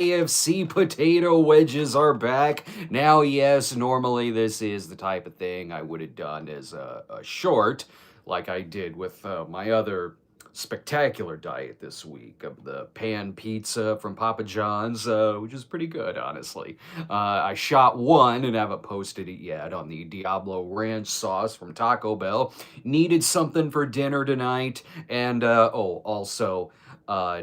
KFC potato wedges are back. Now, yes, normally this is the type of thing I would have done as a short, like I did with my other spectacular diet this week of the pan pizza from Papa John's, which is pretty good, honestly. I shot one and haven't posted it yet on the Diablo Ranch sauce from Taco Bell. Needed something for dinner tonight, and also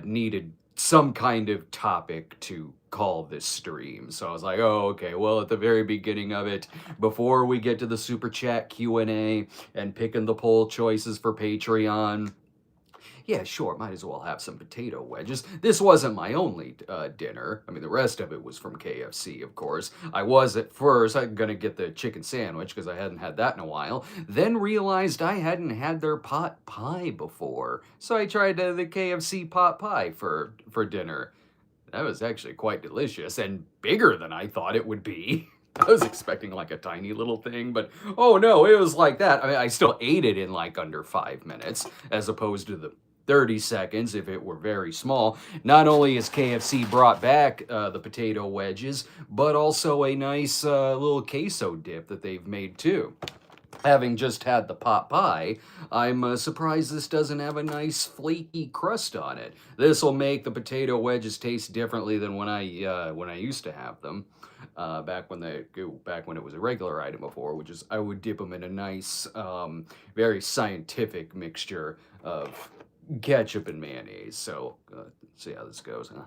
needed some kind of topic to call this stream. So I was like, oh, okay. Well, at the very beginning of it, before we get to the super chat Q&A and picking the poll choices for Patreon, yeah, sure, might as well have some potato wedges. This wasn't my only dinner. I mean, the rest of it was from KFC, of course. I was at first going to get the chicken sandwich because I hadn't had that in a while. Then realized I hadn't had their pot pie before. So I tried the KFC pot pie for dinner. That was actually quite delicious and bigger than I thought it would be. I was expecting like a tiny little thing, but oh no, it was like that. I mean, I still ate it in like under 5 minutes, as opposed to the 30 seconds if it were very small. Not only has KFC brought back the potato wedges, but also a nice little queso dip that they've made too. Having just had the pot pie, I'm surprised this doesn't have a nice flaky crust on it. This will make the potato wedges taste differently than when I used to have them. Back when it was a regular item before, which is I would dip them in a nice, very scientific mixture of ketchup and mayonnaise. So let's see how this goes. Huh?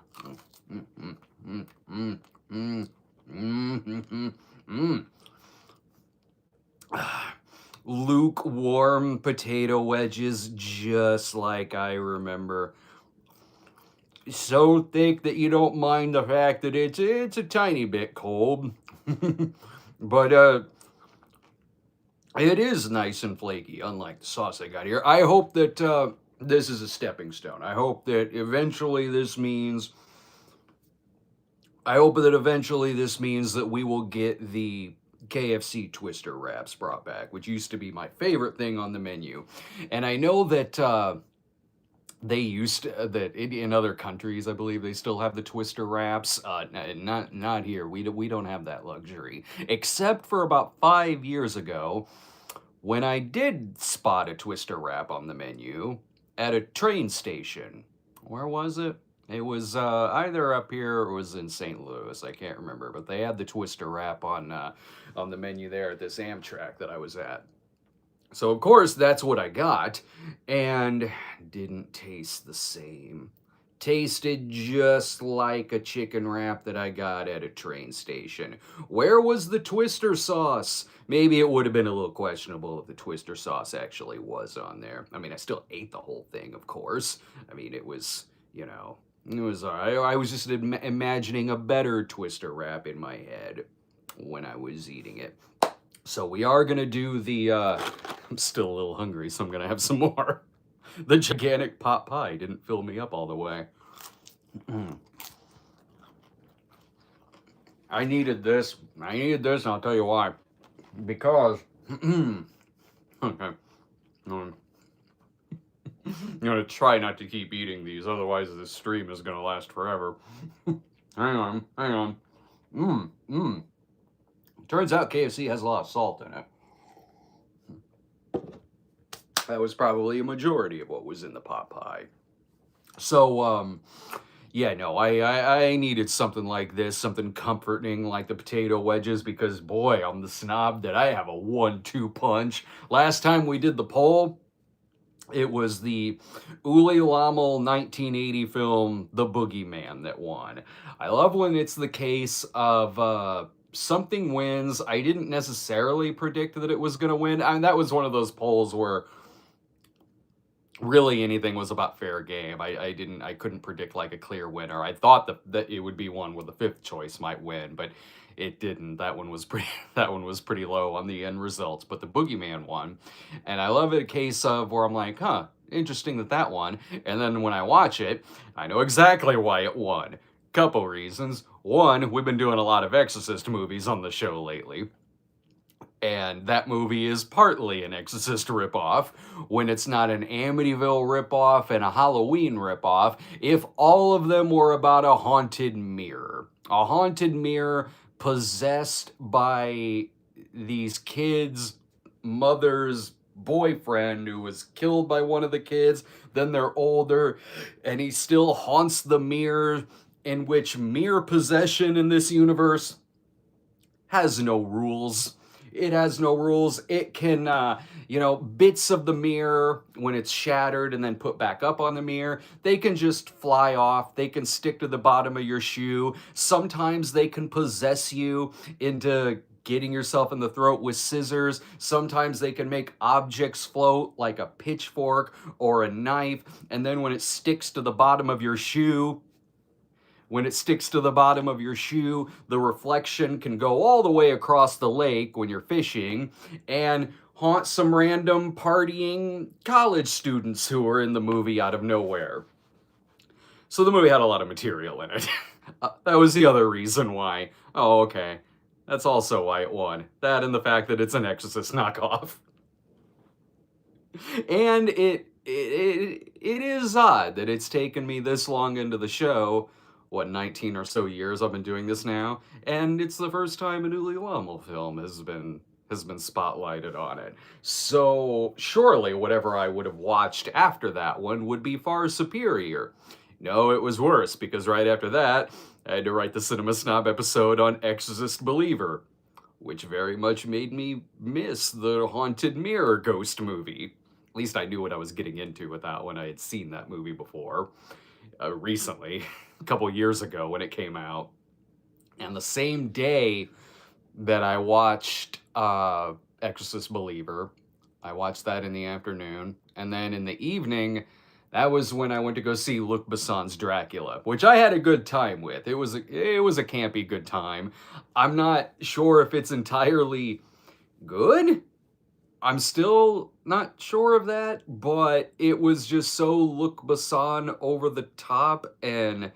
Mm, mm, mm, mm, mm, mm, mm, mm, mm. Lukewarm potato wedges, just like I remember. So thick that you don't mind the fact that it's a tiny bit cold, but it is nice and flaky, unlike the sauce I got here. I hope that this is a stepping stone. I hope that eventually this means. I hope that eventually this means that we will get the KFC Twister wraps brought back, which used to be my favorite thing on the menu. And I know that they used to, that in other countries, I believe they still have the Twister wraps. Not here. We don't have that luxury, except for about 5 years ago, when I did spot a Twister wrap on the menu at a train station. Where was it? It was either up here or it was in St. Louis. I can't remember, but they had the Twister wrap on the menu there at this Amtrak that I was at. So of course that's what I got, and didn't taste the same. Tasted just like a chicken wrap that I got at a train station. Where was the Twister sauce? Maybe it would have been a little questionable if the Twister sauce actually was on there. I mean, I still ate the whole thing, of course. I mean, it was, it was alright. I was just imagining a better Twister wrap in my head when I was eating it. So we are gonna do the, I'm still a little hungry, so I'm gonna have some more. The gigantic pot pie didn't fill me up all the way. I needed this, and I'll tell you why. Because, okay, I'm gonna try not to keep eating these, otherwise this stream is gonna last forever. Hang on. Turns out KFC has a lot of salt in it. That was probably a majority of what was in the pot pie. So, yeah, no, I needed something like this, something comforting like the potato wedges, because boy, I'm the snob that I have a 1-2 punch. Last time we did the poll, it was the Uli Lommel 1980 film, The Boogeyman, that won. I love when it's the case of, something wins. I didn't necessarily predict that it was going to win. I mean, that was one of those polls where really anything was about fair game. I couldn't predict like a clear winner. I thought that it would be one where the fifth choice might win, but it didn't. That one was pretty low on the end results, but the Boogeyman won. And I love it a case of where I'm like, huh, interesting that won. And then when I watch it, I know exactly why it won. Couple reasons. One, we've been doing a lot of Exorcist movies on the show lately. And that movie is partly an Exorcist ripoff when it's not an Amityville ripoff and a Halloween ripoff. If all of them were about a haunted mirror possessed by these kids' mother's boyfriend who was killed by one of the kids, then they're older, and he still haunts the mirror, in which mirror possession in this universe has no rules. It has no rules. It can, bits of the mirror, when it's shattered and then put back up on the mirror, they can just fly off. They can stick to the bottom of your shoe. Sometimes they can possess you into getting yourself in the throat with scissors. Sometimes they can make objects float like a pitchfork or a knife. And then when it sticks to the bottom of your shoe, the reflection can go all the way across the lake when you're fishing and haunt some random partying college students who are in the movie out of nowhere. So the movie had a lot of material in it. That was the other reason why. Oh, okay. That's also why it won. That and the fact that it's an Exorcist knockoff. And it is odd that it's taken me this long into the show, 19 or so years I've been doing this now, and it's the first time a Uli Lommel film has been spotlighted on it. So surely whatever I would have watched after that one would be far superior. No, it was worse, because right after that, I had to write the Cinema Snob episode on Exorcist Believer, which very much made me miss the Haunted Mirror ghost movie. At least I knew what I was getting into with that one. I had seen that movie before, recently, a couple years ago when it came out. And the same day that I watched Exorcist Believer, I watched that in the afternoon. And then in the evening, that was when I went to go see Luc Besson's Dracula, which I had a good time with. It was a campy good time. I'm not sure if it's entirely good. I'm still not sure of that, but it was just so Luc Besson over the top and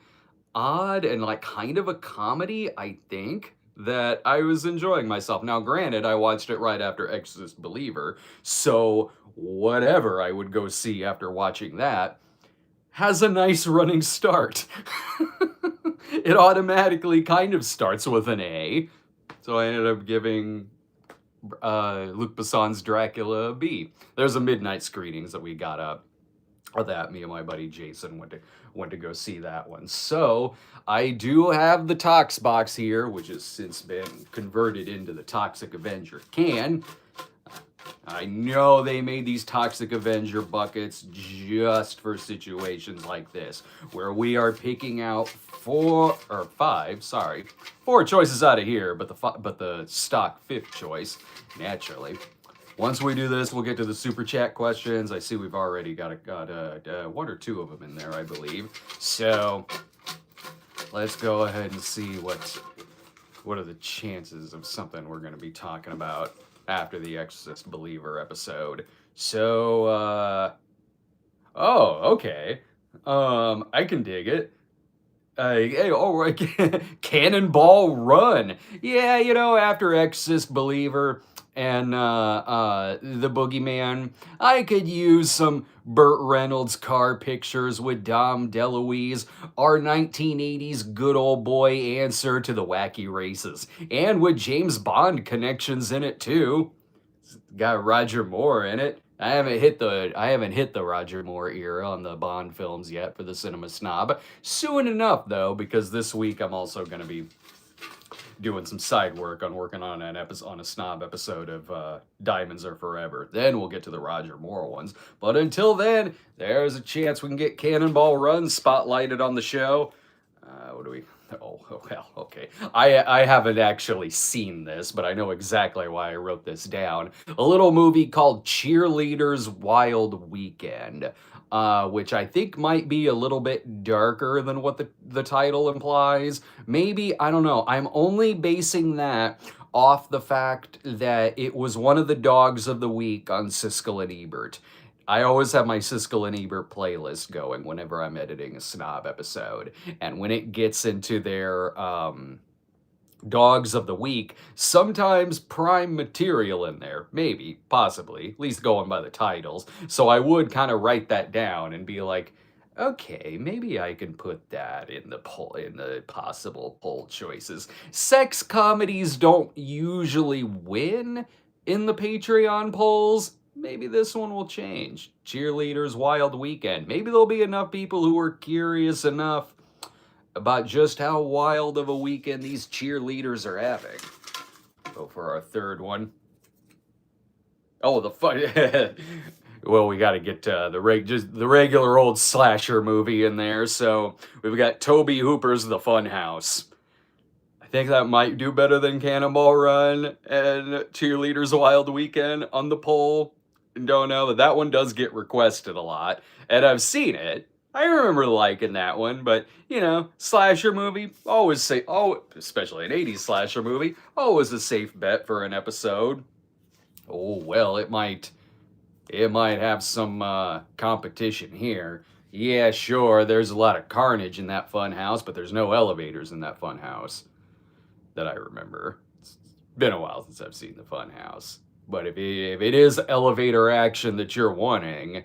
odd and like kind of a comedy, I think, that I was enjoying myself. Now, granted, I watched it right after Exorcist Believer, so whatever I would go see after watching that has a nice running start. It automatically kind of starts with an A, so I ended up giving Luc Besson's Dracula a B. There's a midnight screenings that we got up. Or that me and my buddy Jason went to go see that one. So I do have the Tox box here, which has since been converted into the Toxic Avenger can. I know they made these Toxic Avenger buckets just for situations like this, where we are picking out four choices out of here, but the stock fifth choice, naturally. Once we do this, we'll get to the super chat questions. I see we've already got one or two of them in there, I believe. So let's go ahead and see what are the chances of something we're going to be talking about after the Exorcist Believer episode. So, okay. I can dig it. Hey, all right, Cannonball Run. Yeah, after Exorcist Believer and the Boogeyman, I could use some Burt Reynolds car pictures with Dom DeLuise, our 1980s good old boy answer to the wacky races, and with James Bond connections in it too. It's got Roger Moore in it. I haven't hit the Roger Moore era on the Bond films yet for the Cinema Snob. Soon enough, though, because this week I'm also going to be doing some side work on working on a Snob episode of Diamonds Are Forever. Then we'll get to the Roger Moore ones. But until then, there's a chance we can get Cannonball Run spotlighted on the show. What do we... Oh, well, okay. I haven't actually seen this, but I know exactly why I wrote this down. A little movie called Cheerleaders Wild Weekend, which I think might be a little bit darker than what the title implies. Maybe, I don't know. I'm only basing that off the fact that it was one of the dogs of the week on Siskel and Ebert. I always have my Siskel and Ebert playlist going whenever I'm editing a Snob episode. And when it gets into their dogs of the week, sometimes prime material in there. Maybe, possibly, at least going by the titles. So I would kind of write that down and be like, okay, maybe I can put that in the possible poll choices. Sex comedies don't usually win in the Patreon polls. Maybe this one will change. Cheerleaders Wild Weekend. Maybe there'll be enough people who are curious enough about just how wild of a weekend these cheerleaders are having. Go for our third one. Oh, the fun. Well, we got to get just the regular old slasher movie in there. So we've got Toby Hooper's The Funhouse. I think that might do better than Cannonball Run and Cheerleaders Wild Weekend on the poll. Don't know, but that one does get requested a lot, and I've seen it. I remember liking that one, but you know, slasher movie always say, oh, especially an '80s slasher movie, always a safe bet for an episode. Oh well, it might have some competition here. Yeah, sure, there's a lot of carnage in that fun house, but there's no elevators in that fun house that I remember. It's been a while since I've seen the fun house. But if it is elevator action that you're wanting,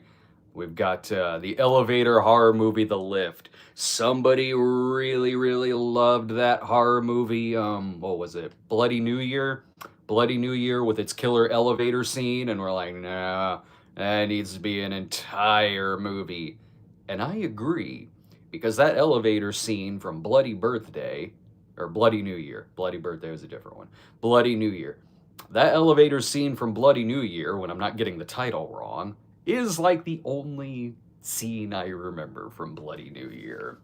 we've got the elevator horror movie, The Lift. Somebody really, really loved that horror movie. What was it? Bloody New Year? Bloody New Year with its killer elevator scene. And we're like, nah, that needs to be an entire movie. And I agree, because that elevator scene from Bloody Birthday, or Bloody New Year. Bloody Birthday was a different one. Bloody New Year. That elevator scene from Bloody New Year, when I'm not getting the title wrong, is like the only scene I remember from Bloody New Year.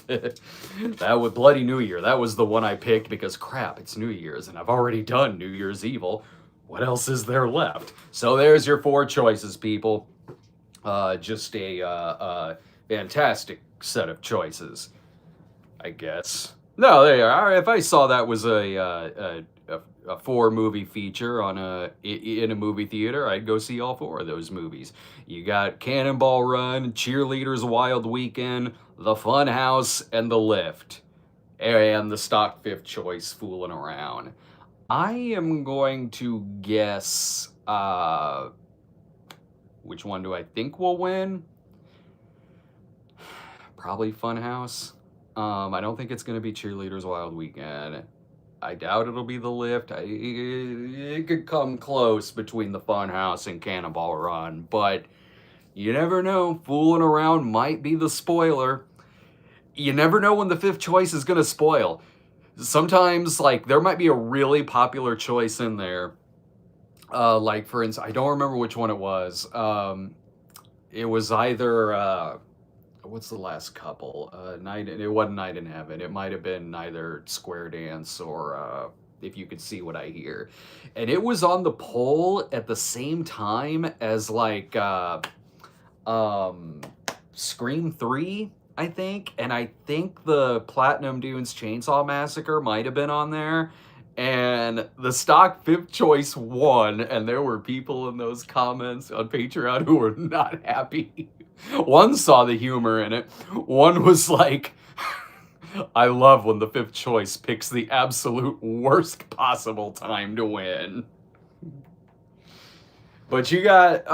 That was Bloody New Year. That was the one I picked because crap, it's New Year's and I've already done New Year's Evil. What else is there left? So there's your 4 choices, people. Just a fantastic set of choices, I guess. No, they are. If I saw that was a 4-movie feature in a movie theater, I'd go see all 4 of those movies. You got Cannonball Run, Cheerleaders Wild Weekend, The Fun House, and The Lift, and the stock 5th choice, Fooling Around. I am going to guess. Which one do I think will win? Probably Funhouse. I don't think it's going to be Cheerleaders Wild Weekend. I doubt it'll be The Lift. It could come close between the Funhouse and Cannonball Run, but you never know. Fooling Around might be the spoiler. You never know when the 5th choice is going to spoil. Sometimes, like, there might be a really popular choice in there. Like, for instance, I don't remember which one it was. It was either... what's the last couple? It wasn't Night in Heaven. It might have been either Square Dance or If You Could See What I Hear. And it was on the poll at the same time as like Scream 3, I think. And I think the Platinum Dunes Chainsaw Massacre might have been on there. And the stock 5th choice won, and there were people in those comments on Patreon who were not happy. One saw the humor in it. One was like, I love when the 5th choice picks the absolute worst possible time to win. But you got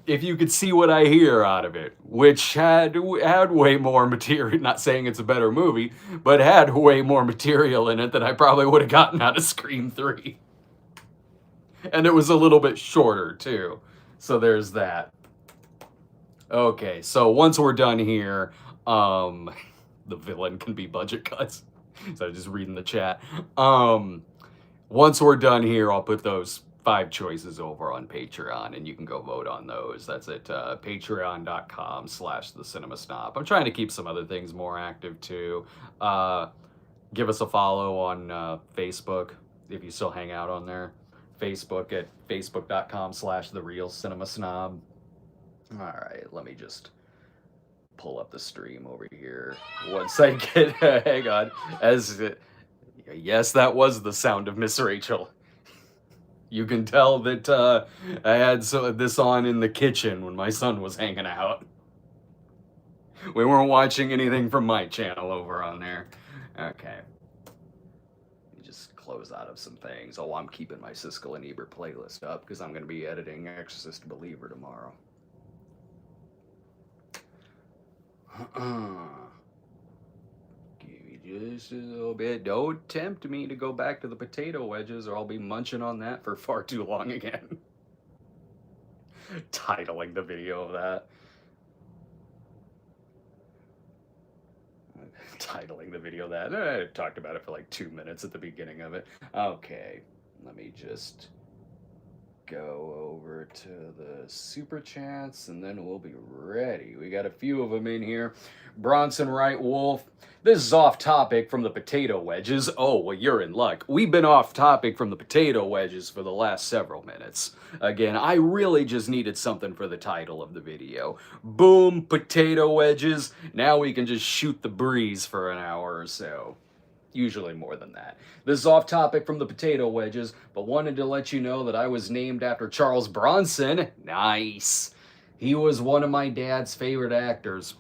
If You Could See What I Hear out of it, which had way more material, not saying it's a better movie, but had way more material in it than I probably would have gotten out of Scream 3. And it was a little bit shorter, too. So there's that. Okay, so once we're done here, the villain can be budget cuts. So I'm just reading the chat. Once we're done here, I'll put those 5 choices over on Patreon, and you can go vote on those. That's at patreon.com/thecinemasnob. I'm trying to keep some other things more active too. Give us a follow on Facebook if you still hang out on there. Facebook at facebook.com/therealcinemasnob. All right, let me just pull up the stream over here. Once I get, hang on. Yes, that was the sound of Miss Rachel. You can tell that I had this on in the kitchen when my son was hanging out. We weren't watching anything from my channel over on there. Okay. just close out of some things. Oh, I'm keeping my Siskel and Ebert playlist up because I'm going to be editing Exorcist Believer tomorrow. Give me just a little bit. Don't tempt me to go back to the potato wedges, or I'll be munching on that for far too long again. Titling the video of that. Titling the video of that. I talked about it for like 2 minutes at the beginning of it. Okay, let me just go over to the super chats and then we'll be ready. We got a few of them in here. Bronson Wright Wolf. This is off topic from the potato wedges. Oh, well, you're in luck. We've been off topic from the potato wedges for the last several minutes. Again, I really just needed something for the title of the video. Boom, potato wedges. Now we can just shoot the breeze for an hour or so. Usually more than that. This is off topic from the potato wedges, but wanted to let you know that I was named after Charles Bronson. Nice. He was one of my dad's favorite actors.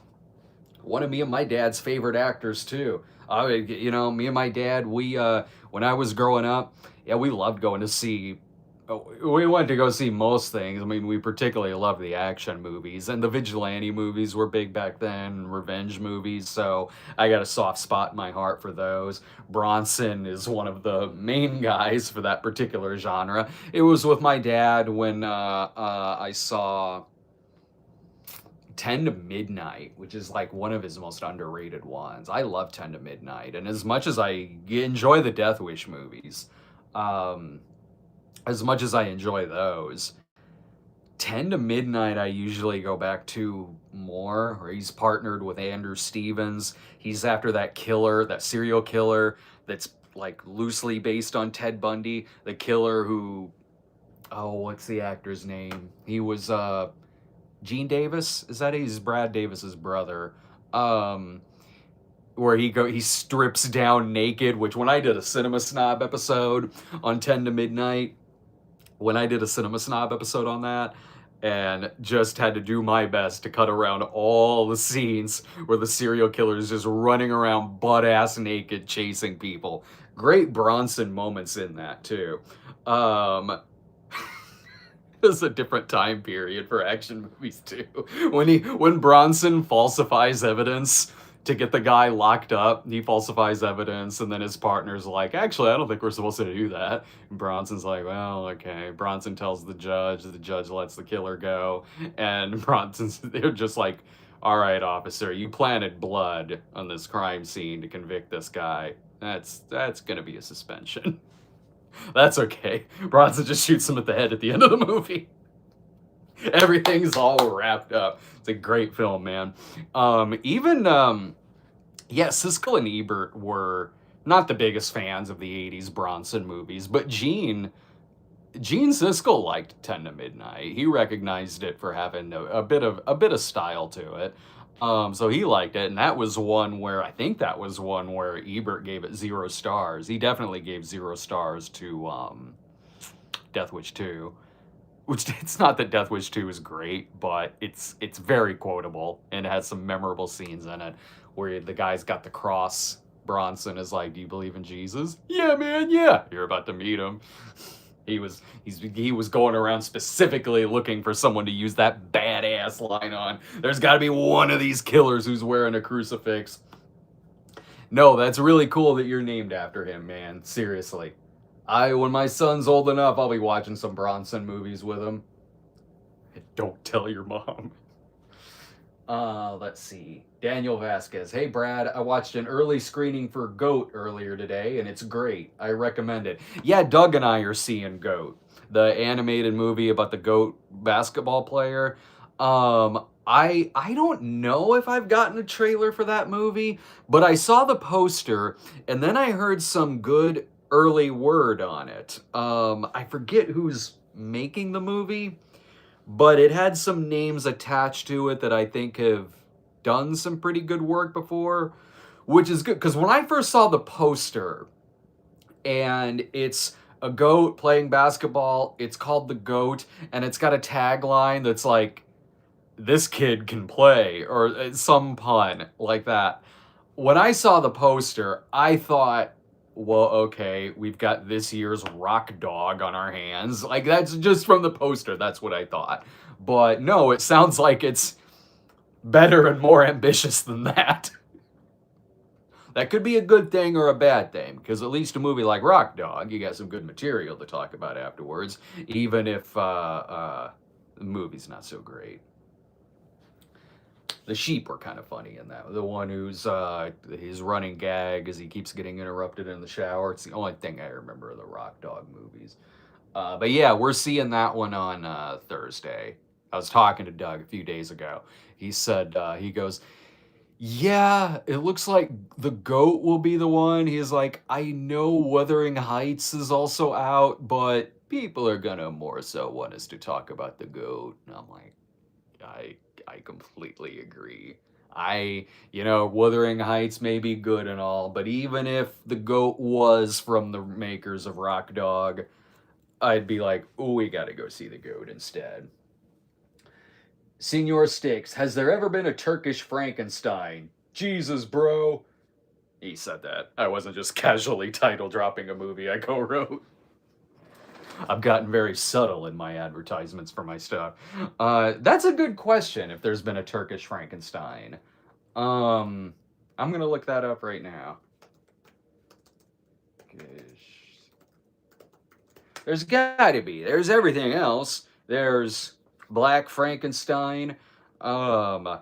One of me and my dad's favorite actors too. Me and my dad, when I was growing up, yeah, we loved going to see. We went to go see most things. I mean, we particularly loved the action movies, and the vigilante movies were big back then, revenge movies, so I got a soft spot in my heart for those. Bronson is one of the main guys for that particular genre. It was with my dad when I saw 10 to Midnight, which is like one of his most underrated ones. I love 10 to Midnight, and as much as I enjoy the Death Wish movies, as much as I enjoy those, 10 to Midnight I usually go back to more, where he's partnered with Andrew Stevens. He's after that killer, that serial killer that's like loosely based on Ted Bundy, the killer who, oh, what's the actor's name? He was Gene Davis, is that he's Brad Davis's brother. Where he strips down naked, which when I did a Cinema Snob episode on 10 to Midnight, when I did a Cinema Snob episode on that, and just had to do my best to cut around all the scenes where the serial killer is just running around butt-ass naked chasing people. Great Bronson moments in that, too. It's a different time period for action movies, too. When Bronson falsifies evidence to get the guy locked up, he falsifies evidence, and then his partner's like, actually, I don't think we're supposed to do that. And Bronson's like, well, okay. Bronson tells the judge lets the killer go, and they're just like, all right, officer, you planted blood on this crime scene to convict this guy. That's gonna be a suspension. That's okay. Bronson just shoots him at the head at the end of the movie. Everything's all wrapped up. It's a great film, man. Siskel and Ebert were not the biggest fans of the 80s Bronson movies, but Gene Siskel liked 10 to Midnight. He recognized it for having a bit of style to it. So he liked it, and that was one where Ebert gave it 0 stars. He definitely gave 0 stars to Death Wish 2. Which, it's not that Death Wish 2 is great, but it's very quotable and it has some memorable scenes in it where the guy's got the cross. Bronson is like, do you believe in Jesus? Yeah, man, yeah. You're about to meet him. He was going around specifically looking for someone to use that badass line on. There's got to be one of these killers who's wearing a crucifix. No, that's really cool that you're named after him, man. Seriously. When my son's old enough, I'll be watching some Bronson movies with him. Don't tell your mom. Let's see. Daniel Vasquez. Hey, Brad, I watched an early screening for GOAT earlier today, and it's great. I recommend it. Yeah, Doug and I are seeing GOAT, the animated movie about the GOAT basketball player. I don't know if I've gotten a trailer for that movie, but I saw the poster, and then I heard some good early word on it. I forget who's making the movie, but it had some names attached to it that I think have done some pretty good work before, which is good, because when I first saw the poster, and it's a goat playing basketball, it's called The GOAT, and it's got a tagline that's like, this kid can play, or some pun like that. When I saw the poster, I thought, well, okay, we've got this year's Rock Dog on our hands. Like, that's just from the poster. That's what I thought. But no, it sounds like it's better and more ambitious than that. That could be a good thing or a bad thing, because at least a movie like Rock Dog, you got some good material to talk about afterwards, even if the movie's not so great. The sheep were kind of funny in that. The one who's his running gag is he keeps getting interrupted in the shower. It's the only thing I remember of the Rock Dog movies. But yeah, we're seeing that one on Thursday. I was talking to Doug a few days ago. He said he goes, yeah, it looks like the goat will be the one. He's like, I know Wuthering Heights is also out, but people are gonna more so want us to talk about the goat. And I'm like, I I completely agree. Wuthering Heights may be good and all, but even if the goat was from the makers of Rock Dog, I'd be like, oh, we gotta go see the goat instead. Senor Sticks, has there ever been a Turkish Frankenstein? Jesus, bro. He said that. I wasn't just casually title dropping a movie I co wrote. I've gotten very subtle in my advertisements for my stuff. That's a good question if there's been a Turkish Frankenstein. Um, I'm going to look that up right now. There's got to be. There's everything else. There's Black Frankenstein. Um,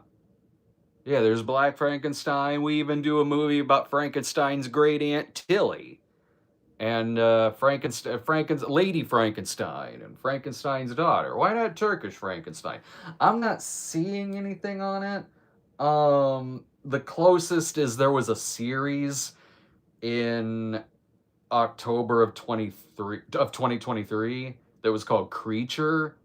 yeah, there's Black Frankenstein. We even do a movie about Frankenstein's great aunt Tilly and Lady Frankenstein and Frankenstein's daughter. Why not Turkish Frankenstein? I'm not seeing anything on it. The closest is there was a series in October of 2023 that was called Creature.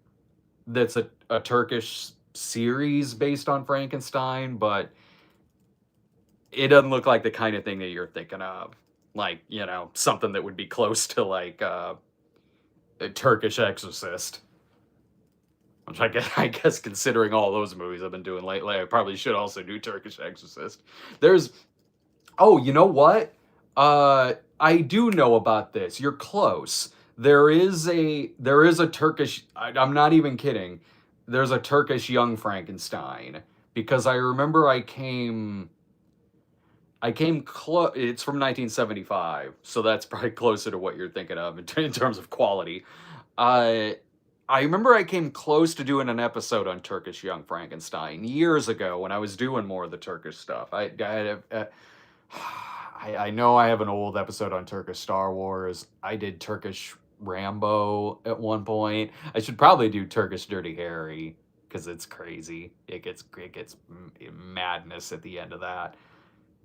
That's a Turkish series based on Frankenstein, but it doesn't look like the kind of thing that you're thinking of. Like, something that would be close to like a Turkish Exorcist. Which I guess considering all those movies I've been doing lately, I probably should also do Turkish Exorcist. There's Oh, you know what? I do know about this. You're close. There is a Turkish. I'm not even kidding. There's a Turkish Young Frankenstein because I remember I came close. It's from 1975, so that's probably closer to what you're thinking of in terms of quality. I I remember I came close to doing an episode on Turkish Young Frankenstein years ago when I was doing more of the Turkish stuff. I know I have an old episode on Turkish Star Wars. I did Turkish Rambo at one point. I should probably do Turkish Dirty Harry because it's crazy. It gets madness at the end of that.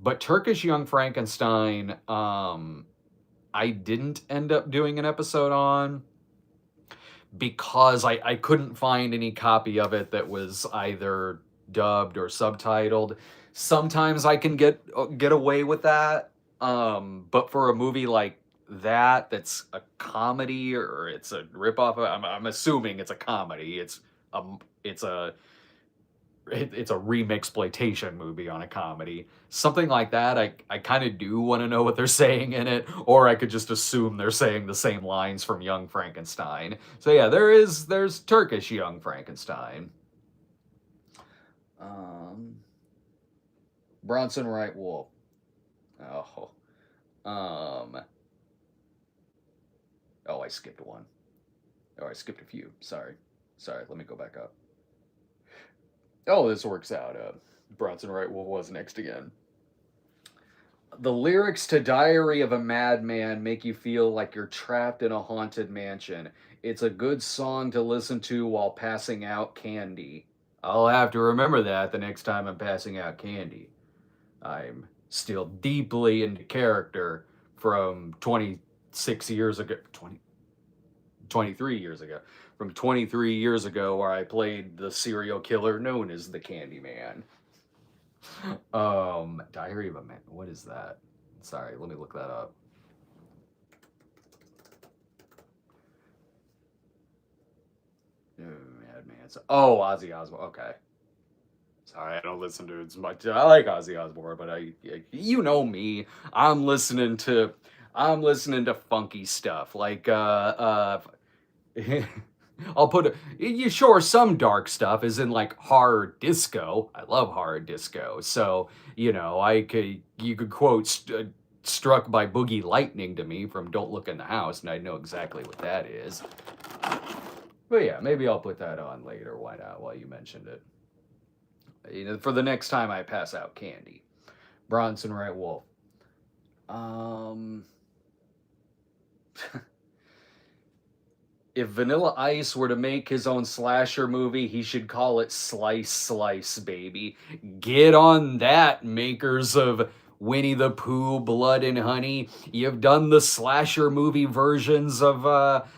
But Turkish Young Frankenstein, I didn't end up doing an episode on because I couldn't find any copy of it that was either dubbed or subtitled. Sometimes I can get away with that. But for a movie like that, that's a comedy or it's a ripoff. I'm assuming it's a comedy. It's a it's a remixploitation movie on a comedy. Something like that, I kind of do want to know what they're saying in it, or I could just assume they're saying the same lines from Young Frankenstein. So yeah, there's Turkish Young Frankenstein. Um, Bronson Wright Wolf. Oh, um, oh, I skipped one. Oh, I skipped a few. Sorry. Let me go back up. Oh, this works out. Bronson Wright Wolf was next again. The lyrics to Diary of a Madman make you feel like you're trapped in a haunted mansion. It's a good song to listen to while passing out candy. I'll have to remember that the next time I'm passing out candy. I'm still deeply into character from 26 years ago, 23 years ago. From 23 years ago, where I played the serial killer known as the Candyman. Diary of a Man. What is that? Sorry, let me look that up. Madman. Oh, Ozzy Osbourne. Okay. Sorry, I don't listen to it as much. I like Ozzy Osbourne, but you know me. I'm listening to. I'm listening to funky stuff like I'll put you sure some dark stuff is in like horror disco. I love horror disco. So, you could quote struck by boogie lightning to me from Don't Look in the House and I know exactly what that is. But yeah, maybe I'll put that on later. Why not? While you mentioned it. For the next time I pass out candy. Bronson Wright Wolf. Um if Vanilla Ice were to make his own slasher movie, he should call it Slice Slice, baby. Get on that, makers of Winnie the Pooh, Blood and Honey. You've done the slasher movie versions of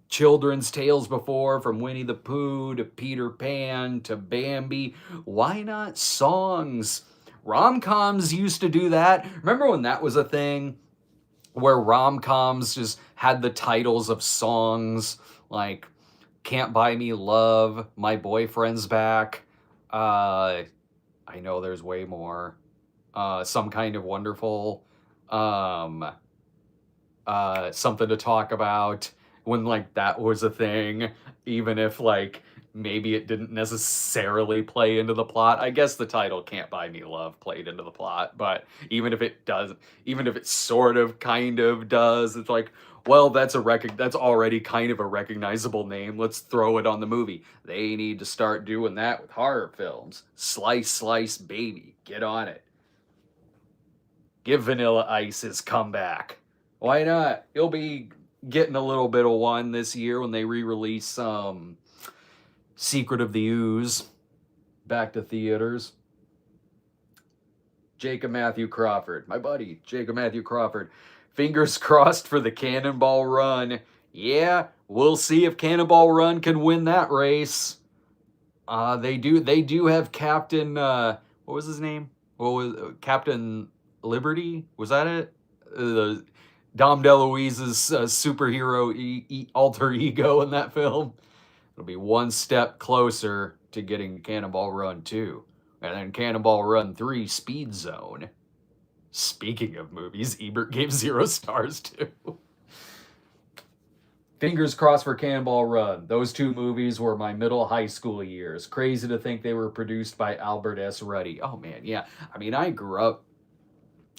children's tales before, from Winnie the Pooh to Peter Pan to Bambi. Why not songs? Rom-coms used to do that. Remember when that was a thing? Where rom-coms just had the titles of songs like Can't Buy Me Love, My Boyfriend's Back. I know there's way more. Some Kind of Wonderful. Um, Something to Talk About, when like that was a thing, even if like maybe it didn't necessarily play into the plot. I guess the title Can't Buy Me Love played into the plot, but even if it does, even if it sort of kind of does, it's like, well, that's already kind of a recognizable name. Let's throw it on the movie. They need to start doing that with horror films. Slice Slice Baby, get on it. Give Vanilla Ice his comeback. Why not? He'll be getting a little bit of one this year when they re-release Secret of the Ooze back to theaters. Jacob Matthew Crawford, my buddy, Jacob Matthew Crawford. Fingers crossed for the Cannonball Run. Yeah, we'll see if Cannonball Run can win that race. They do have Captain what was his name? What was Captain Liberty? Was that it? The Dom DeLuise's superhero alter ego in that film. It'll be one step closer to getting Cannonball Run 2. And then Cannonball Run 3, Speed Zone. Speaking of movies, Ebert gave 0 stars to. Fingers crossed for Cannonball Run. Those two movies were my middle high school years. Crazy to think they were produced by Albert S. Ruddy. Oh man, yeah. I mean, I grew up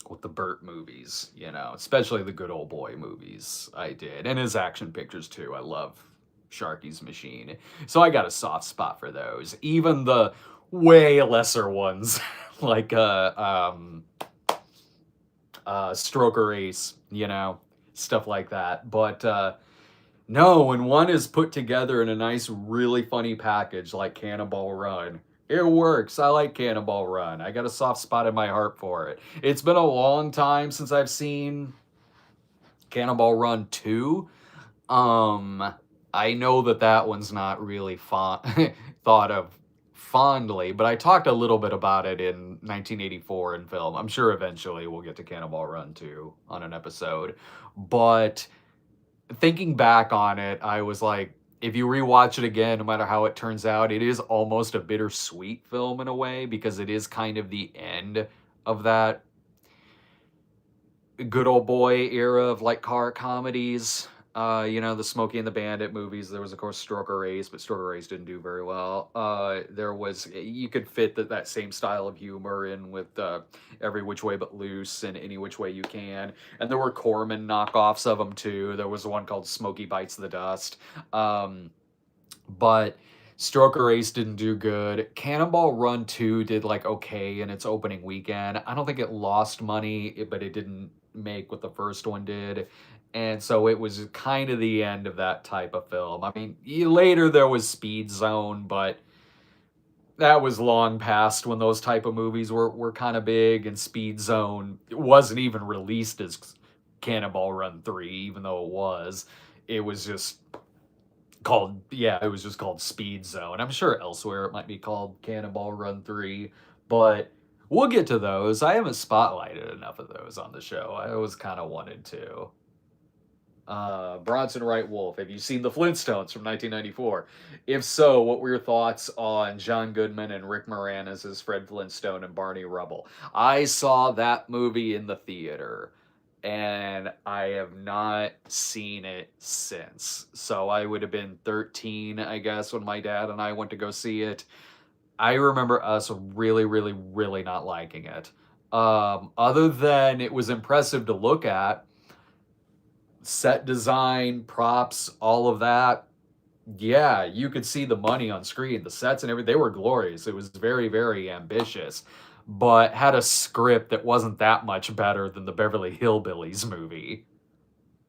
with the Burt movies, especially the Good Old Boy movies. I did. And his action pictures too. I love Sharky's Machine. So I got a soft spot for those. Even the way lesser ones like Stroker Ace, stuff like that. But no, when one is put together in a nice, really funny package like Cannonball Run, it works. I like Cannonball Run. I got a soft spot in my heart for it. It's been a long time since I've seen Cannonball Run 2. I know that one's not really thought of fondly, but I talked a little bit about it in 1984 in film. I'm sure eventually we'll get to Cannonball Run 2 on an episode. But thinking back on it, I was like, if you rewatch it again, no matter how it turns out, it is almost a bittersweet film in a way, because it is kind of the end of that Good Old Boy era of like car comedies. The Smokey and the Bandit movies. There was, of course, Stroker Ace, but Stroker Ace didn't do very well. You could fit that same style of humor in with Every Which Way But Loose and Any Which Way You Can. And there were Corman knockoffs of them, too. There was one called Smokey Bites the Dust. But Stroker Ace didn't do good. Cannonball Run 2 did, like, okay in its opening weekend. I don't think it lost money, but it didn't make what the first one did. And so it was kind of the end of that type of film. I mean, later there was Speed Zone, but that was long past when those type of movies were kind of big, and Speed Zone wasn't even released as Cannonball Run 3, even though it was. It was just called Speed Zone. I'm sure elsewhere it might be called Cannonball Run 3, but we'll get to those. I haven't spotlighted enough of those on the show. I always kind of wanted to. Bronson Wright Wolf, have you seen The Flintstones from 1994? If so, what were your thoughts on John Goodman and Rick Moranis as Fred Flintstone and Barney Rubble? I saw that movie in the theater. and I have not seen it since. So I would have been 13, I guess, when my dad and I went to go see it. I remember us really, really, really not liking it. Other than it was impressive to look at, set design, props, all of that. Yeah, you could see the money on screen. The sets and everything, they were glorious. It was very, very ambitious, but had a script that wasn't that much better than the Beverly Hillbillies movie.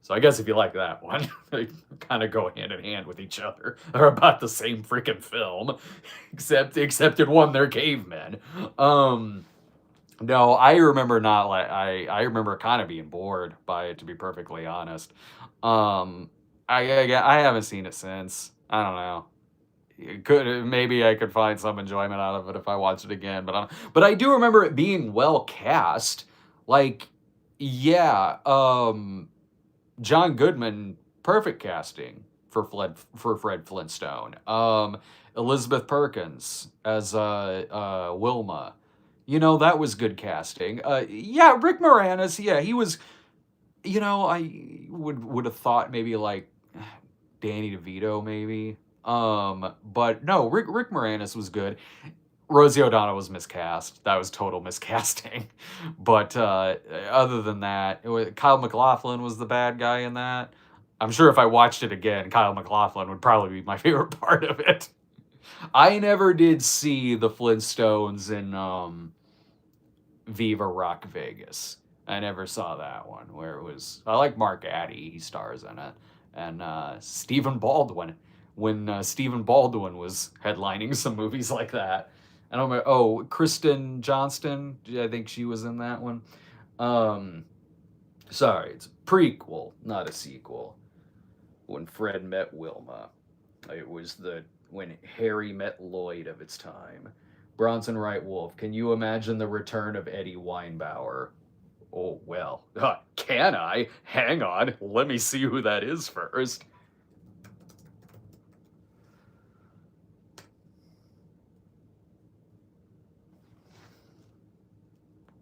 So I guess if you like that one, they kind of go hand in hand with each other. They're about the same freaking film, except in one they're cavemen. Um, no, I remember not like I remember kind of being bored by it, to be perfectly honest. Um, I haven't seen it since. I don't know. It could maybe I could find some enjoyment out of it if I watch it again, but I do remember it being well cast. Like, yeah, John Goodman, perfect casting for Fred Flintstone. Elizabeth Perkins as Wilma. You know, that was good casting. Yeah, Rick Moranis, yeah, he was, I would have thought maybe like Danny DeVito maybe. But no, Rick Moranis was good. Rosie O'Donnell was miscast. That was total miscasting. But other than that, Kyle MacLachlan was the bad guy in that. I'm sure if I watched it again, Kyle MacLachlan would probably be my favorite part of it. I never did see the Flintstones in Viva Rock Vegas. I never saw that one where it was. I like Mark Addy. He stars in it, and Stephen Baldwin. When Stephen Baldwin was headlining some movies like that. I don't remember. Oh, Kristen Johnston. I think she was in that one. Um, Sorry, it's a prequel, not a sequel. When Fred met Wilma, it was the when Harry met Lloyd of its time. Bronson Wright Wolf. Can you imagine the return of Eddie Weinbauer? Oh, well. Can I? Hang on. Let me see who that is first.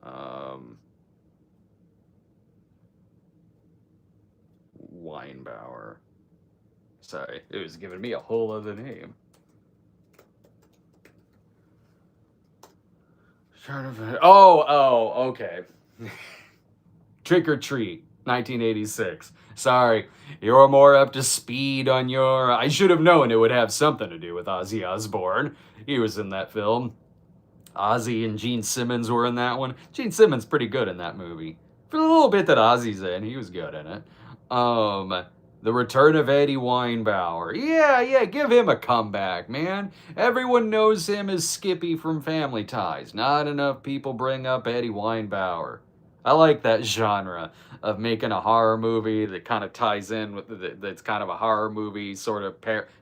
Um, Weinbauer. Sorry, it was giving me a whole other name. Okay. Trick or Treat, 1986. Sorry, you're more up to speed on your. I should have known it would have something to do with Ozzy Osbourne. He was in that film. Ozzy and Gene Simmons were in that one. Gene Simmons pretty good in that movie. For the little bit that Ozzy's in, he was good in it. Um, the return of Eddie Weinbauer. Yeah, give him a comeback, man. Everyone knows him as Skippy from Family Ties. Not enough people bring up Eddie Weinbauer. I like that genre of making a horror movie that kind of ties in with that's kind of a horror movie sort of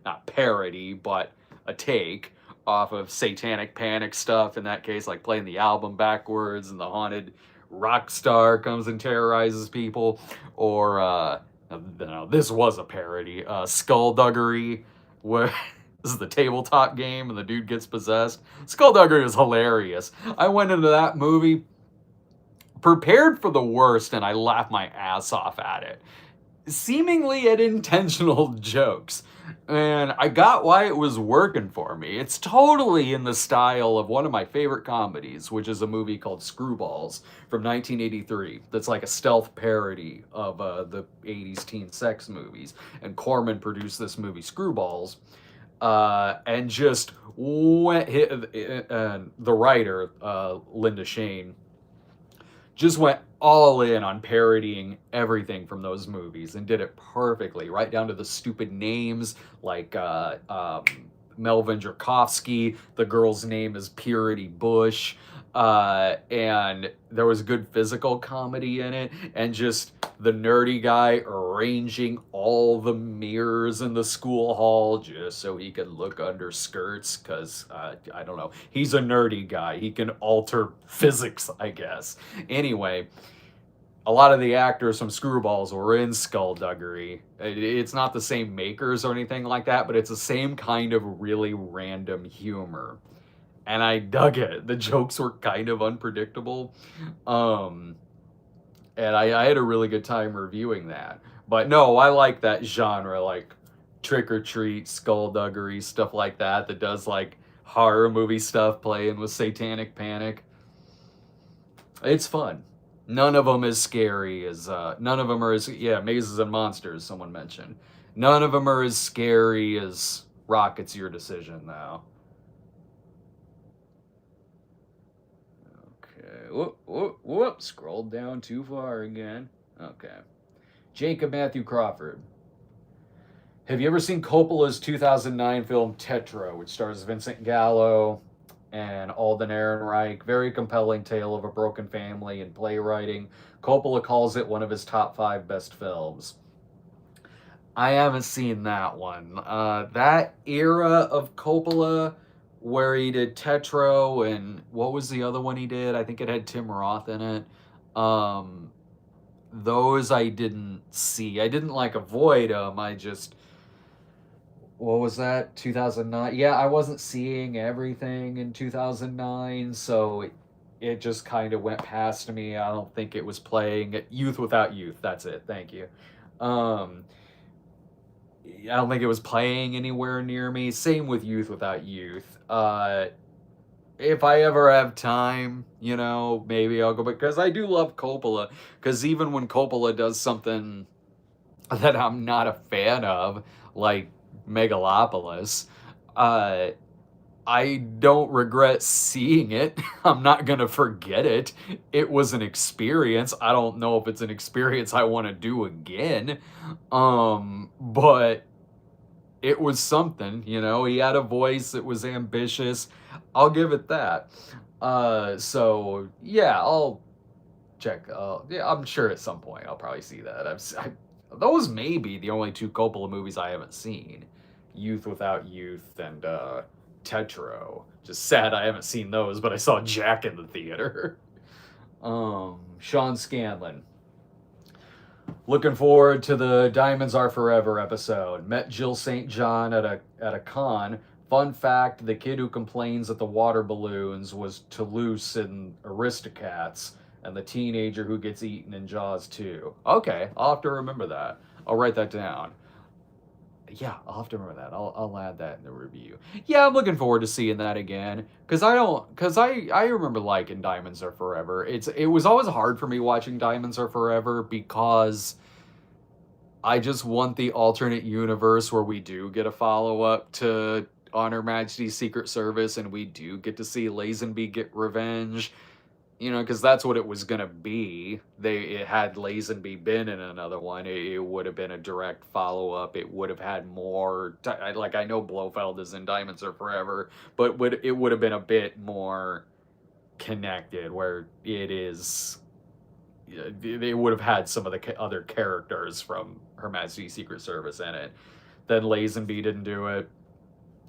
not parody, but a take off of Satanic Panic stuff. In that case, like playing the album backwards and the haunted rock star comes and terrorizes people, or no, this was a parody, Skullduggery, where this is the tabletop game and the dude gets possessed. Skullduggery is hilarious. I went into that movie prepared for the worst and I laughed my ass off at it, seemingly at intentional jokes. And I got why it was working for me. It's totally in the style of one of my favorite comedies, which is a movie called Screwballs from 1983. That's like a stealth parody of the 80s teen sex movies. And Corman produced this movie, Screwballs, and just went, the writer, Linda Shane, just went all in on parodying everything from those movies and did it perfectly, right down to the stupid names like Melvin Jerkovsky. The girl's name is Purity Bush. And there was good physical comedy in it, and just the nerdy guy arranging all the mirrors in the school hall just so he could look under skirts, because I don't know, he's a nerdy guy, he can alter physics, I guess. Anyway, a lot of the actors from Screwballs were in Skullduggery. It's not the same makers or anything like that, but it's the same kind of really random humor, and I dug it. The jokes were kind of unpredictable. and I had a really good time reviewing that. But no, I like that genre, like Trick or Treat, Skullduggery, stuff like that, that does like horror movie stuff playing with Satanic Panic. It's fun. None of them as scary as none of them are as, yeah, Mazes and Monsters. Someone mentioned none of them are as scary as Rocket's Your Decision though. Okay, whoop whoop whoop. Scrolled down too far again. Okay, Jacob Matthew Crawford. Have you ever seen Coppola's 2009 film Tetra, which stars Vincent Gallo and Alden Ehrenreich? Very compelling tale of a broken family and playwriting. Coppola calls it one of his top 5 best films. I haven't seen that one. That era of Coppola, where he did Tetro and what was the other one he did? I think it had Tim Roth in it. Um, those I didn't see. I didn't like avoid them. I just, what was that, 2009? Yeah, I wasn't seeing everything in 2009, so it just kind of went past me. I don't think it was playing. Youth Without Youth, that's it. Thank you. um I don't think it was playing anywhere near me. Same with Youth Without Youth. If I ever have time, maybe I'll go, because I do love Coppola. Because even when Coppola does something that I'm not a fan of, like Megalopolis, uh, I don't regret seeing it. I'm not going to forget it. It was an experience. I don't know if it's an experience I want to do again. But it was something, he had a voice that was ambitious. I'll give it that. So yeah, I'll check. Yeah, I'm sure at some point I'll probably see that. Those may be the only 2 Coppola movies I haven't seen: Youth Without Youth and Tetro. Just sad I haven't seen those, but I saw Jack in the theater. Sean Scanlon. Looking forward to the Diamonds Are Forever episode. Met Jill St. John at a con. Fun fact, the kid who complains that the water balloons was Toulouse in Aristocats, and the teenager who gets eaten in Jaws 2. Okay, I'll have to remember that. I'll write that down. Yeah, I'll have to remember that. I'll add that in the review. Yeah, I'm looking forward to seeing that again, because I remember liking Diamonds Are Forever. It was always hard for me watching Diamonds Are Forever, because I just want the alternate universe where we do get a follow up to On Her Majesty's Secret Service, and we do get to see Lazenby get revenge. Because that's what it was gonna be. It had Lazenby been in another one, it would have been a direct follow up. It would have had more. Like, I know Blofeld is in Diamonds Are Forever, but it would have been a bit more connected, where it is. They would have had some of the other characters from Her Majesty's Secret Service in it. Then Lazenby didn't do it,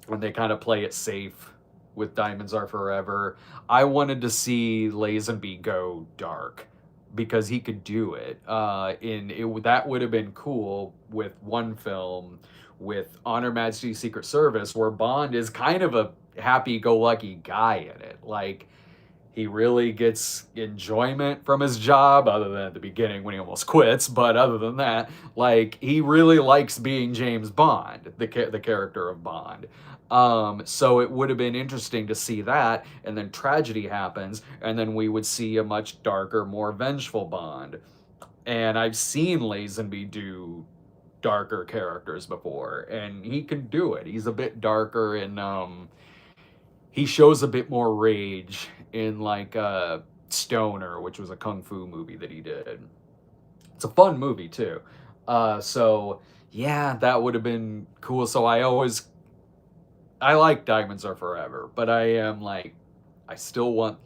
and they kind of play it safe with Diamonds Are Forever. I wanted to see Lazenby go dark, because he could do it. That would have been cool with one film with On Her Majesty's Secret Service, where Bond is kind of a happy-go-lucky guy in it. Like, he really gets enjoyment from his job, other than at the beginning when he almost quits. But other than that, like, he really likes being James Bond, the character of Bond. So it would have been interesting to see that, and then tragedy happens, and then we would see a much darker, more vengeful Bond. And I've seen Lazenby do darker characters before, and he can do it. He's a bit darker, and he shows a bit more rage in, like, Stoner, which was a kung fu movie that he did. It's a fun movie too. So yeah, that would have been cool. So I like Diamonds Are Forever, but I still want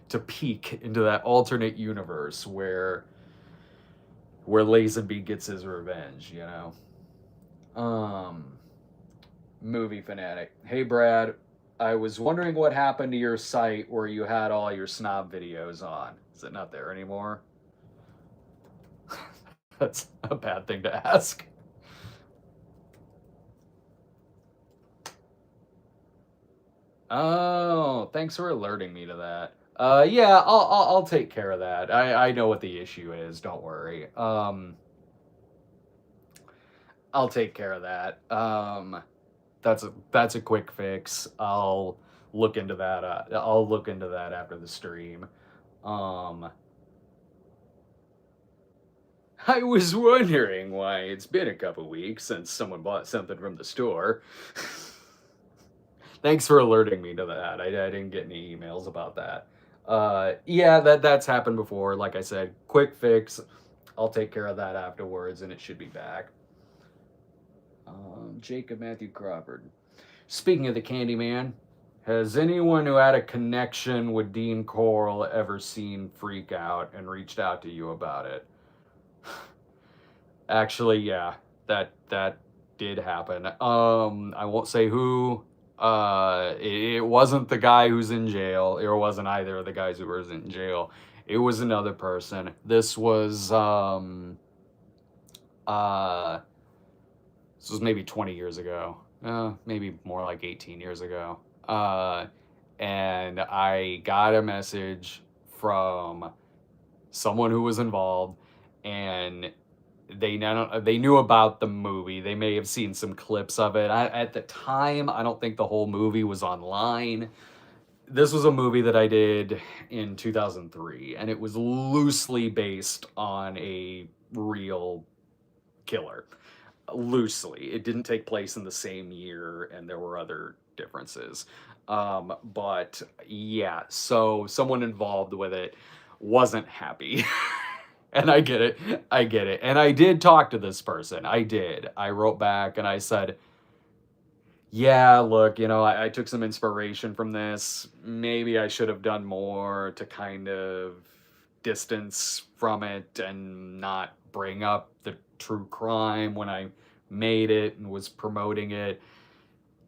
to peek into that alternate universe where Lazenby gets his revenge. Movie Fanatic. Hey Brad, I was wondering what happened to your site where you had all your snob videos on. Is it not there anymore? That's a bad thing to ask. Oh, thanks for alerting me to that. Yeah, I'll take care of that. I know what the issue is. Don't worry. I'll take care of that. That's a quick fix. I'll look into that. I'll look into that after the stream. Um, I was wondering why it's been a couple weeks since someone bought something from the store. Thanks for alerting me to that. I didn't get any emails about that. Yeah, that's happened before. Like I said, quick fix. I'll take care of that afterwards, and it should be back. Jacob Matthew Crawford. Speaking of the Candyman, has anyone who had a connection with Dean Coral ever seen Freak Out and reached out to you about it? Actually, yeah, that did happen. I won't say who. It wasn't the guy who's in jail. It wasn't either of the guys who were in jail. It was another person. This was uh this was maybe 20 years ago. Maybe more like 18 years ago. And I got a message from someone who was involved, and they knew about the movie. They may have seen some clips of it. At the time, I don't think the whole movie was online. This was a movie that I did in 2003, and it was loosely based on a real killer. Loosely. It didn't take place in the same year, and there were other differences. But yeah, so someone involved with it wasn't happy. And I get it. I get it. And I did talk to this person. I did. I wrote back and I said, yeah, look, I took some inspiration from this. Maybe I should have done more to kind of distance from it and not bring up the true crime when I made it and was promoting it.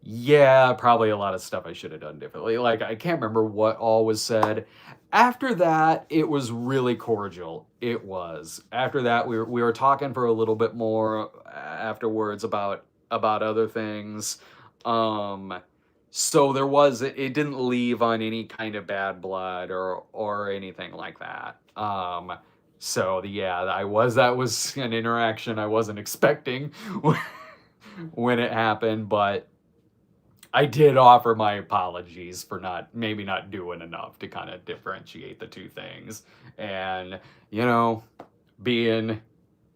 Yeah, probably a lot of stuff I should have done differently. Like, I can't remember what all was said. After that, it was really cordial. It was. After that, we were talking for a little bit more afterwards about other things. Um, so it didn't leave on any kind of bad blood or anything like that. So yeah, that was an interaction I wasn't expecting when it happened, but I did offer my apologies for maybe not doing enough to kind of differentiate the two things. And, you know, being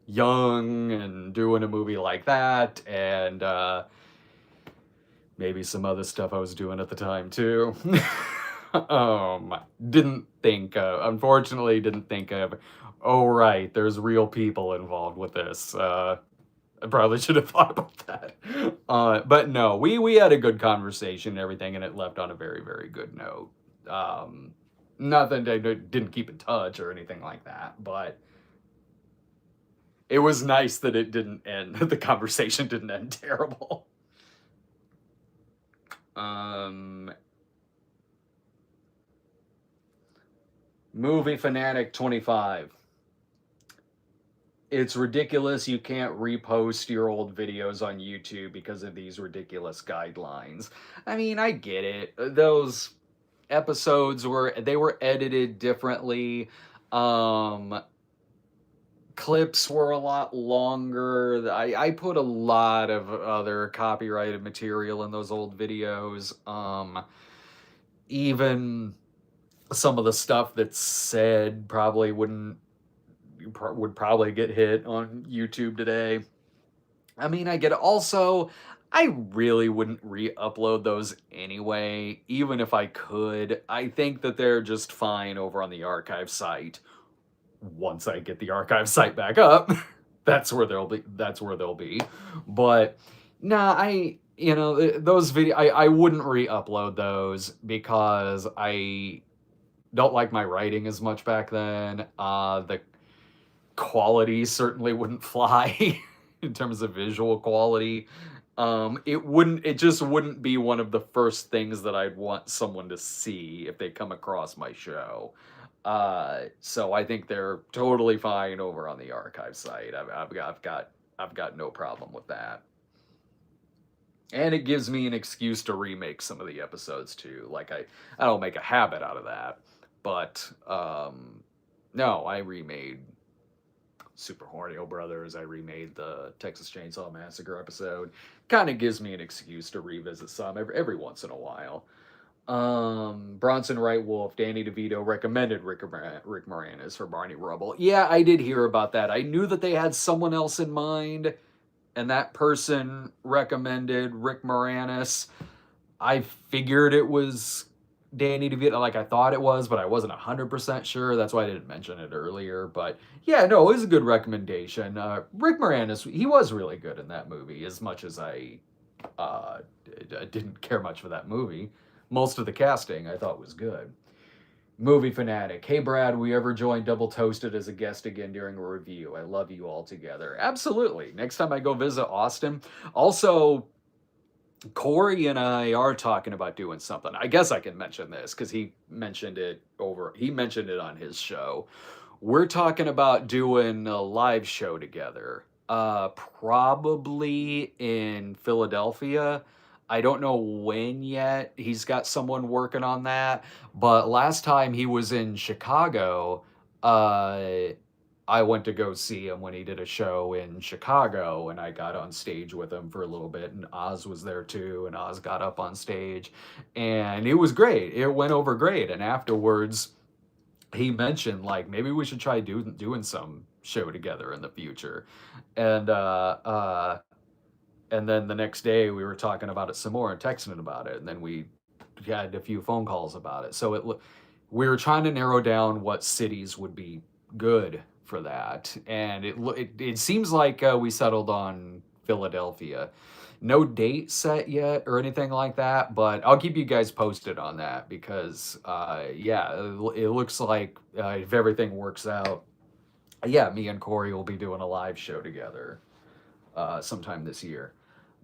young and doing a movie like that, and maybe some other stuff I was doing at the time too. Didn't think of, unfortunately, didn't think of, oh, right, there's real people involved with this. I probably should have thought about that. But no, we had a good conversation and everything, and it left on a very, very good note. Not that I didn't keep in touch or anything like that, but it was nice that it didn't end, the conversation didn't end terrible. Movie Fanatic 25. It's ridiculous you can't repost your old videos on YouTube because of these ridiculous guidelines. I mean, I get it. Those episodes were edited differently. Clips were a lot longer. I put a lot of other copyrighted material in those old videos. Even some of the stuff that's said probably would probably get hit on YouTube today. I mean, I get it. Also, I really wouldn't re-upload those anyway, even if I could. I think that they're just fine over on the archive site. Once I get the archive site back up, that's where they'll be. But nah, those I wouldn't re-upload those because I don't like my writing as much back then. The quality certainly wouldn't fly in terms of visual quality. It just wouldn't be one of the first things that I'd want someone to see if they come across my show. So I think they're totally fine over on the archive site. I've got no problem with that. And it gives me an excuse to remake some of the episodes too. Like I don't make a habit out of that, But no, I remade Super Hornio Brothers. I remade the Texas Chainsaw Massacre episode. Kind of gives me an excuse to revisit some every once in a while. Bronson Wright Wolf, Danny DeVito recommended Rick Moranis for Barney Rubble. Yeah, I did hear about that. I knew that they had someone else in mind, and that person recommended Rick Moranis. I figured it was Danny DeVito, like I thought it was, but I wasn't 100% sure. That's why I didn't mention it earlier. But yeah, no, it was a good recommendation. Rick Moranis, he was really good in that movie, as much as uh, I didn't care much for that movie. Most of the casting I thought was good. Movie Fanatic. Hey, Brad, we ever join Double Toasted as a guest again during a review? I love you all together. Absolutely. Next time I go visit Austin. Also, Corey and I are talking about doing something. I guess I can mention this because he mentioned it on his show. We're talking about doing a live show together. Probably in Philadelphia. I don't know when yet. He's got someone working on that. But last time he was in Chicago, uh I went to go see him when he did a show in Chicago, and I got on stage with him for a little bit, and Oz was there too, and Oz got up on stage, and it was great. It went over great, and afterwards, he mentioned like maybe we should try doing some show together in the future, and and then the next day we were talking about it some more and texting about it, and then we had a few phone calls about it. So we were trying to narrow down what cities would be good for that, and it seems like we settled on Philadelphia. No date set yet or anything like that, but I'll keep you guys posted on that because yeah, it looks like if everything works out, yeah, me and Corey will be doing a live show together sometime this year.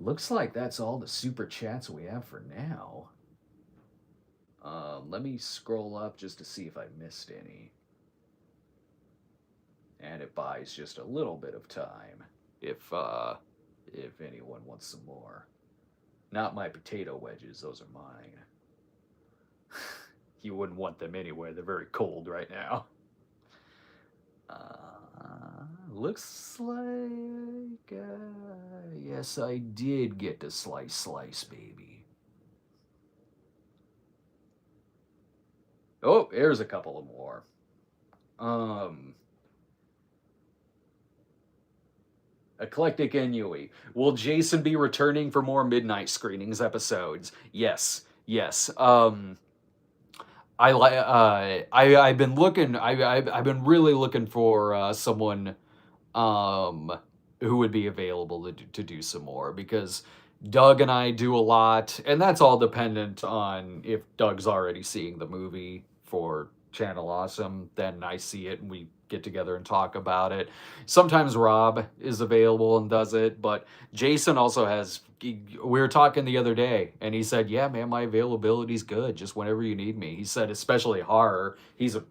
Looks like that's all the super chats we have for now. Let me scroll up just to see if I missed any. And it buys just a little bit of time if anyone wants some more. Not my potato wedges, those are mine. You wouldn't want them anyway, they're very cold right now. Looks like yes, I did get to slice, baby. Oh, there's a couple of more. Eclectic Ennui. Will Jason be returning for more midnight screenings episodes? Yes, yes. I've been looking. I've been really looking for someone um who would be available to do some more because Doug and I do a lot, and that's all dependent on if Doug's already seeing the movie for Channel Awesome, then I see it and we get together and talk about it. Sometimes Rob is available and does it, but Jason also has. We were talking the other day, and he said, "Yeah, man, my availability's good. Just whenever you need me." He said, especially horror. He's a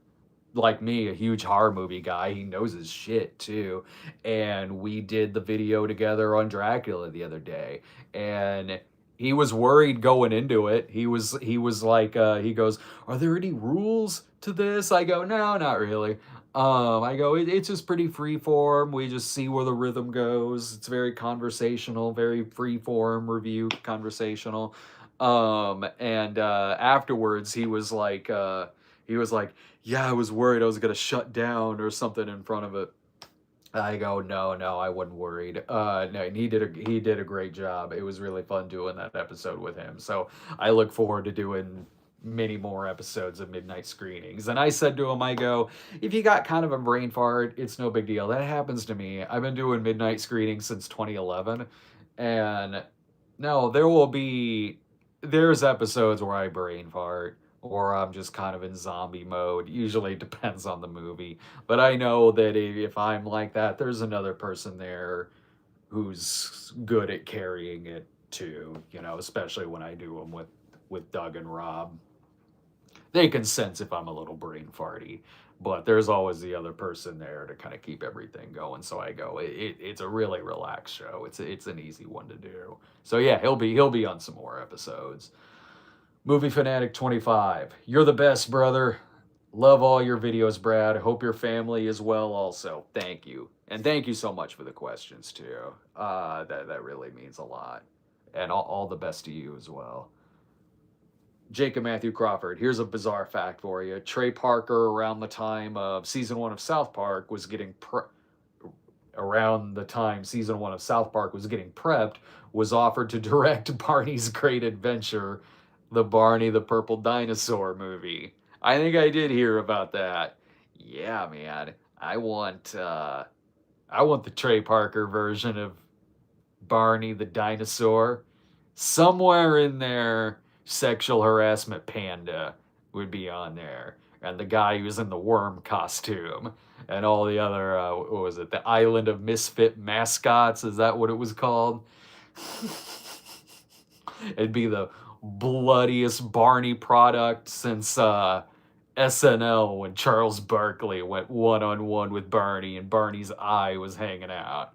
like me, a huge horror movie guy. He knows his shit too. And we did the video together on Dracula the other day. And he was worried going into it. He was like he goes, "Are there any rules to this?" I go, "No, not really." I go, it's just pretty free form. We just see where the rhythm goes. It's very conversational, very free form review conversational. And afterwards he was like, "Yeah, I was worried I was gonna shut down or something in front of it." I go, "No, no, I wasn't worried." No, and he did a great job. It was really fun doing that episode with him. So I look forward to doing many more episodes of midnight screenings. And I said to him, I go, "If you got kind of a brain fart, it's no big deal. That happens to me. I've been doing midnight screenings since 2011, and no, there's episodes where I brain fart." Or I'm just kind of in zombie mode. Usually it depends on the movie. But I know that if I'm like that, there's another person there who's good at carrying it too, especially when I do them with Doug and Rob. They can sense if I'm a little brain farty, but there's always the other person there to kind of keep everything going. So I go, it's a really relaxed show. It's an easy one to do. So yeah, he'll be on some more episodes. Movie Fanatic 25. You're the best, brother. Love all your videos, Brad. Hope your family is well also. Thank you. And thank you so much for the questions, too. That really means a lot. And all the best to you as well. Jacob Matthew Crawford, here's a bizarre fact for you. Trey Parker, around the time of season one of South Park, was getting around the time season one of South Park was getting prepped, was offered to direct Barney's Great Adventure, the Barney the Purple Dinosaur movie. I think I did hear about that. Yeah, man. I want the Trey Parker version of Barney the dinosaur. Somewhere in there, sexual harassment panda would be on there. And the guy who's in the worm costume. And all the other, what was it? The Island of Misfit Mascots? Is that what it was called? It'd be the bloodiest Barney product since SNL when Charles Barkley went one on one with Barney and Barney's eye was hanging out.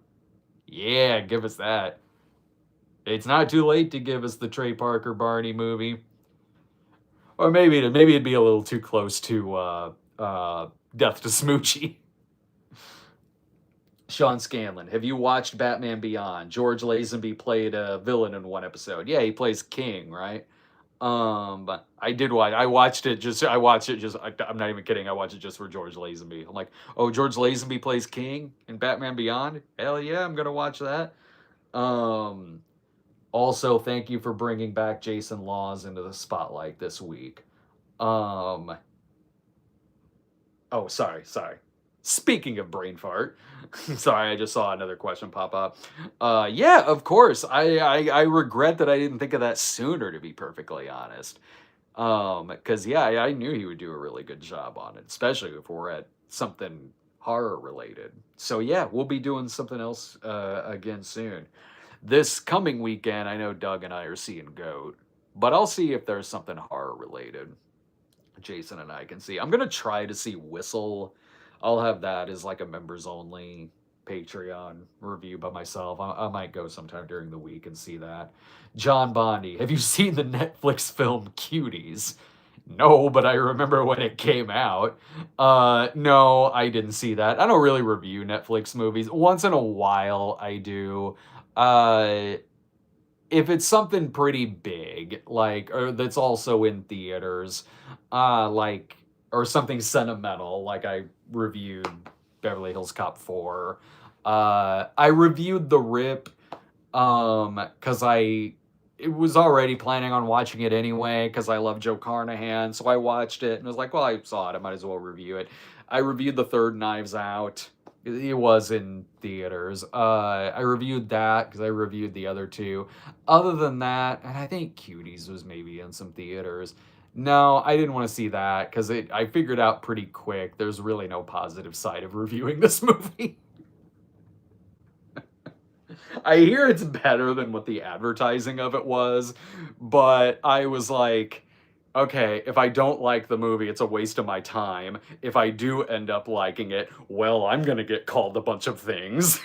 Yeah, give us that. It's not too late to give us the Trey Parker Barney movie. Or maybe it'd be a little too close to Death to Smoochie. Sean Scanlon, have you watched Batman Beyond? George Lazenby played a villain in one episode. Yeah, he plays King, right? But I did watch. I watched it just. I watched it just. I'm not even kidding. I watched it just for George Lazenby. I'm like, oh, George Lazenby plays King in Batman Beyond. Hell yeah, I'm gonna watch that. Um, Also, thank you for bringing back Jason Laws into the spotlight this week. Um, oh, sorry. Speaking of brain fart, sorry, I just saw another question pop up. Yeah, of course. I regret that I didn't think of that sooner. To be perfectly honest, because yeah, I knew he would do a really good job on it, especially if we're at something horror related. So yeah, we'll be doing something else again soon. This coming weekend, I know Doug and I are seeing Goat, but I'll see if there's something horror related. Jason and I can see. I'm gonna try to see Whistle. I'll have that as like a members only Patreon review by myself. I might go sometime during the week and see that. John Bondi, have you seen the Netflix film Cuties? No, but I remember when it came out. No, I didn't see that. I don't really review Netflix movies. Once in a while, I do. Uh, if it's something pretty big, like, or that's also in theaters, like, or something sentimental, like I reviewed Beverly Hills Cop 4. I reviewed The Rip, because I it was already planning on watching it anyway, because I love Joe Carnahan, so I watched it and was like, well, I saw it, I might as well review it. I reviewed the third Knives Out. It was in theaters. I reviewed that because I reviewed the other two. Other than that, and I think Cuties was maybe in some theaters. No, I didn't want to see that because I figured out pretty quick there's really no positive side of reviewing this movie. I hear it's better than what the advertising of it was, but I was like, okay, if I don't like the movie, it's a waste of my time. If I do end up liking it, well, I'm gonna get called a bunch of things.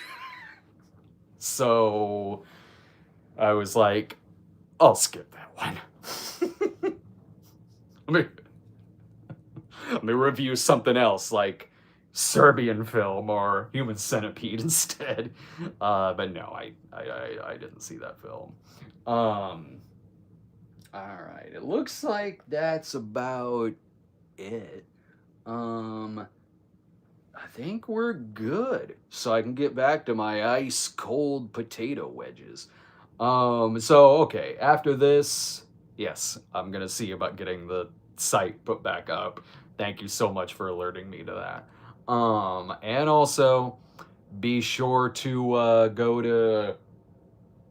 So I was like, I'll skip that one. let me let me review something else like Serbian film or Human Centipede instead. But no, I didn't see that film. Um, all right, it looks like that's about it. Um, I think we're good. So I can get back to my ice cold potato wedges. So okay, after this, yes, I'm gonna see about getting the site put back up. Thank you so much for alerting me to that. And also be sure to go to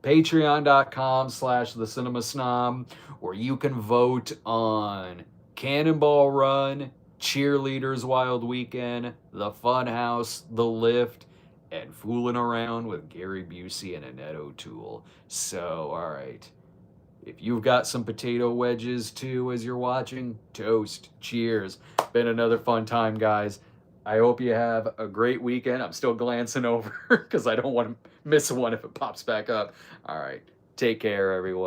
patreon.com/the cinema snob where you can vote on Cannonball Run, Cheerleaders Wild Weekend, The Funhouse, The Lift, and Fooling Around with Gary Busey and Annette O'Toole. So, all right. If you've got some potato wedges too as you're watching, toast. Cheers. Been another fun time, guys. I hope you have a great weekend. I'm still glancing over because I don't want to miss one if it pops back up. All right. Take care, everyone.